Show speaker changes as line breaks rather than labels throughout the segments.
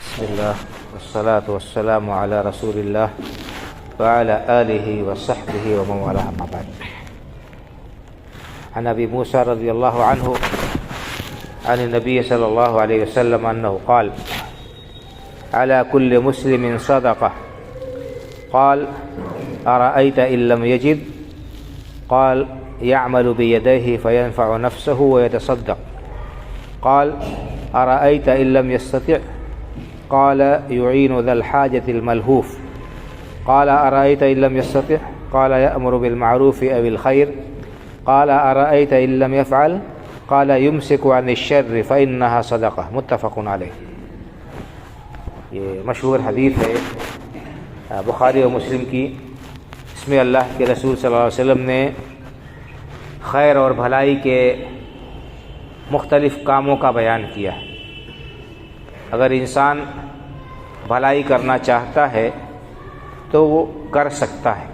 بسم الله والصلاة والسلام على رسول الله وعلى آله وصحبه ومن والاه أما بعد. عن أبي موسى رضي الله عنه عن النبي صلى الله عليه وسلم أنه قال: على كل مسلم صدقة. قال: أرأيت إن لم يجد؟ قال: يعمل بيديه فينفع نفسه ويتصدق. قال: أرأيت إن لم يستطع؟ قال: يعين ذا الحاجة الملهوف. قال: أرأيت إن لم يستطع؟ قال: يأمر بالمعروف أو الخير. قال: أرأيت إن لم يفعل؟ قال: يمسك عن الشر فإنها صدقة. متفق علیہ. یہ مشہور حدیث ہے بخاری و مسلم کی. اس میں اللہ کے رسول صلی اللہ علیہ وسلم نے خیر اور بھلائی کے مختلف کاموں کا بیان کیا ہے. اگر انسان بھلائی کرنا چاہتا ہے تو وہ کر سکتا ہے،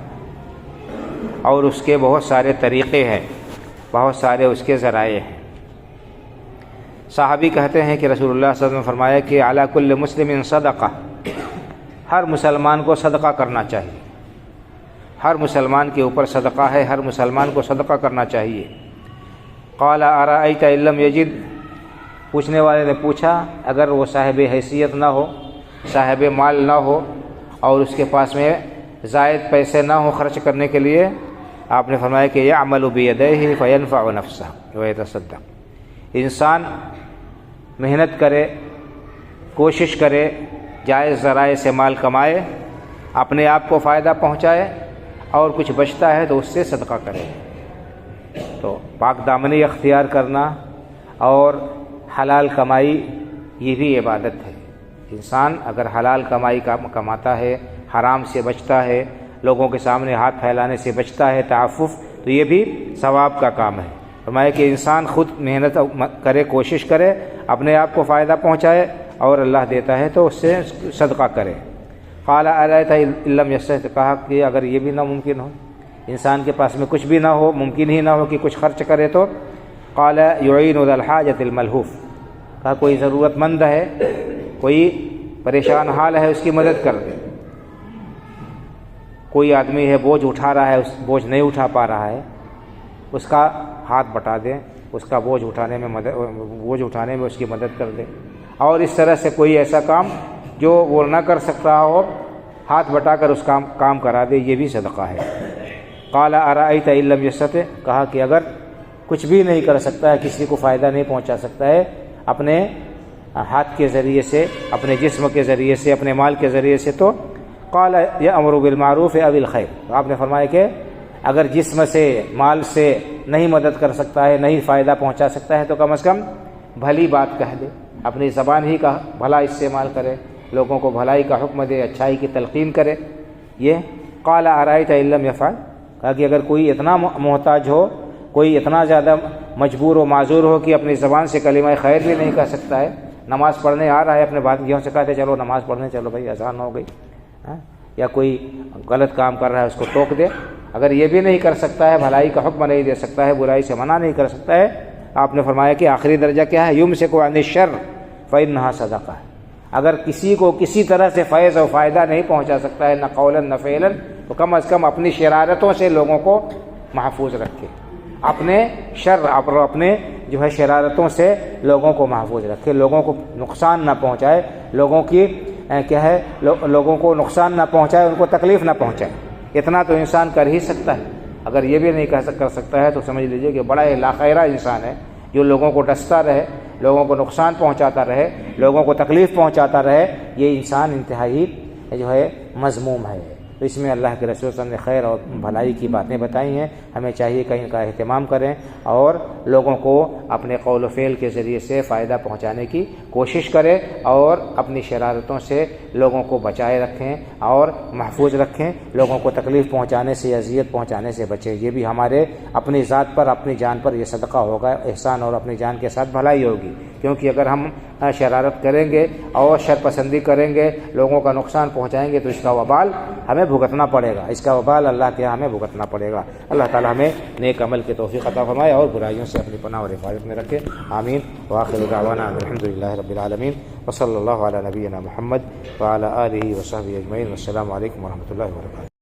اور اس کے بہت سارے طریقے ہیں، بہت سارے اس کے ذرائع ہیں. صحابی کہتے ہیں کہ رسول اللہ صلی اللہ علیہ وسلم نے فرمایا کہ علی کل مسلم صدقہ، ہر مسلمان کو صدقہ کرنا چاہیے. ہر مسلمان کے اوپر صدقہ ہے، ہر مسلمان کو صدقہ کرنا چاہیے. قال: ارأیت ان لم یجد؟ پوچھنے والے نے پوچھا اگر وہ صاحب حیثیت نہ ہو، صاحب مال نہ ہو، اور اس کے پاس میں زائد پیسے نہ ہو خرچ کرنے کے لیے. آپ نے فرمایا کہ یعمل بیدیہ فینفع نفسہ ویتصدق. انسان محنت کرے، کوشش کرے، جائز ذرائع سے مال کمائے، اپنے آپ کو فائدہ پہنچائے، اور کچھ بچتا ہے تو اس سے صدقہ کرے. تو پاک دامنی اختیار کرنا اور حلال کمائی یہ بھی عبادت ہے. انسان اگر حلال کمائی کماتا ہے، حرام سے بچتا ہے، لوگوں کے سامنے ہاتھ پھیلانے سے بچتا ہے، تعفف، تو یہ بھی ثواب کا کام ہے. فرمایا کہ انسان خود محنت کرے، کوشش کرے، اپنے آپ کو فائدہ پہنچائے، اور اللہ دیتا ہے تو اس سے صدقہ کرے. قال: ارأیت ان لم یستطع؟ کہا کہ اگر یہ بھی ناممکن ہو، انسان کے پاس میں کچھ بھی نہ ہو، ممکن ہی نہ ہو کہ کچھ خرچ کرے، تو قال: یعین ذا الحاجة الملہوف. کہا کوئی ضرورت مند ہے، کوئی پریشان حال ہے، اس کی مدد کر دے. کوئی آدمی ہے بوجھ اٹھا رہا ہے، اس بوجھ نہیں اٹھا پا رہا ہے، اس کا ہاتھ بٹا دیں، اس کا بوجھ اٹھانے میں اس کی مدد کر دے. اور اس طرح سے کوئی ایسا کام جو وہ نہ کر سکتا ہو، ہاتھ بٹا کر اس کام کرا دے، یہ بھی صدقہ ہے. قال: ارأیت ان لم یستطع؟ کہا کہ اگر کچھ بھی نہیں کر سکتا ہے، کسی کو فائدہ نہیں پہنچا سکتا ہے اپنے ہاتھ کے ذریعے سے، اپنے جسم کے ذریعے سے، اپنے مال کے ذریعے سے، تو قال: یأمر بالمعروف او الخیر. آپ نے فرمایا کہ اگر جسم سے، مال سے نہیں مدد کر سکتا ہے، نہیں فائدہ پہنچا سکتا ہے، تو کم از کم بھلی بات کہہ دے، اپنی زبان ہی کا بھلا استعمال کرے، لوگوں کو بھلائی کا حکم دے، اچھائی کی تلقین کرے. یہ قال: ارأیت ان لم یفعل؟ کہا کہ اگر کوئی اتنا محتاج ہو، کوئی اتنا زیادہ مجبور و معذور ہو کہ اپنی زبان سے کلمہ خیر بھی نہیں کہہ سکتا ہے، نماز پڑھنے آ رہا ہے، اپنے بھائیوں سے کہتے چلو نماز پڑھنے چلو بھائی، اذان ہو گئی، یا کوئی غلط کام کر رہا ہے اس کو ٹوک دے. اگر یہ بھی نہیں کر سکتا ہے، بھلائی کا حکم نہیں دے سکتا ہے، برائی سے منع نہیں کر سکتا ہے، آپ نے فرمایا کہ آخری درجہ کیا ہے؟ یمسک عن الشر فإنها صدقہ. اگر کسی کو کسی طرح سے فیض و فائدہ نہیں پہنچا سکتا ہے، نہ قولا نہ فعلا، تو کم از کم اپنی شرارتوں سے لوگوں کو محفوظ رکھے، اپنے شر اور اپنے جو ہے شرارتوں سے لوگوں کو محفوظ رکھے، لوگوں کو نقصان نہ پہنچائے، لوگوں کی کیا ہے، لوگوں کو نقصان نہ پہنچائے، ان کو تکلیف نہ پہنچائے. اتنا تو انسان کر ہی سکتا ہے. اگر یہ بھی نہیں کر سکتا ہے تو سمجھ لیجئے کہ بڑا لاخیرہ انسان ہے، جو لوگوں کو ڈستا رہے، لوگوں کو نقصان پہنچاتا رہے، لوگوں کو تکلیف پہنچاتا رہے. یہ انسان انتہائی جو ہے مذموم ہے. تو اس میں اللہ کے رسول صلی اللہ علیہ وسلم نے خیر اور بھلائی کی باتیں بتائی ہیں. ہمیں چاہیے کہ ان کا اہتمام کریں اور لوگوں کو اپنے قول و فعل کے ذریعے سے فائدہ پہنچانے کی کوشش کریں، اور اپنی شرارتوں سے لوگوں کو بچائے رکھیں اور محفوظ رکھیں، لوگوں کو تکلیف پہنچانے سے، اذیت پہنچانے سے بچیں. یہ بھی ہمارے اپنی ذات پر، اپنی جان پر یہ صدقہ ہوگا، احسان، اور اپنی جان کے ساتھ بھلائی ہوگی. کیونکہ اگر ہم شرارت کریں گے اور شرپسندی کریں گے، لوگوں کا نقصان پہنچائیں گے، تو اس کا وبال ہمیں بھگتنا پڑے گا، اس کا وبال اللہ کے یہاں ہمیں بھگتنا پڑے گا۔ اللہ تعالی ہمیں نیک عمل کی توفیق عطا فرمائے اور برائیوں سے اپنی پناہ اور حفاظت میں رکھے، آمین۔ وآخر دعوانا الحمدللہ رب العالمین، وصلی اللہ علی نبینا محمد وعلی آلہ وصحبہ اجمعین، والسلام علیکم ورحمۃ اللہ وبرکاتہ۔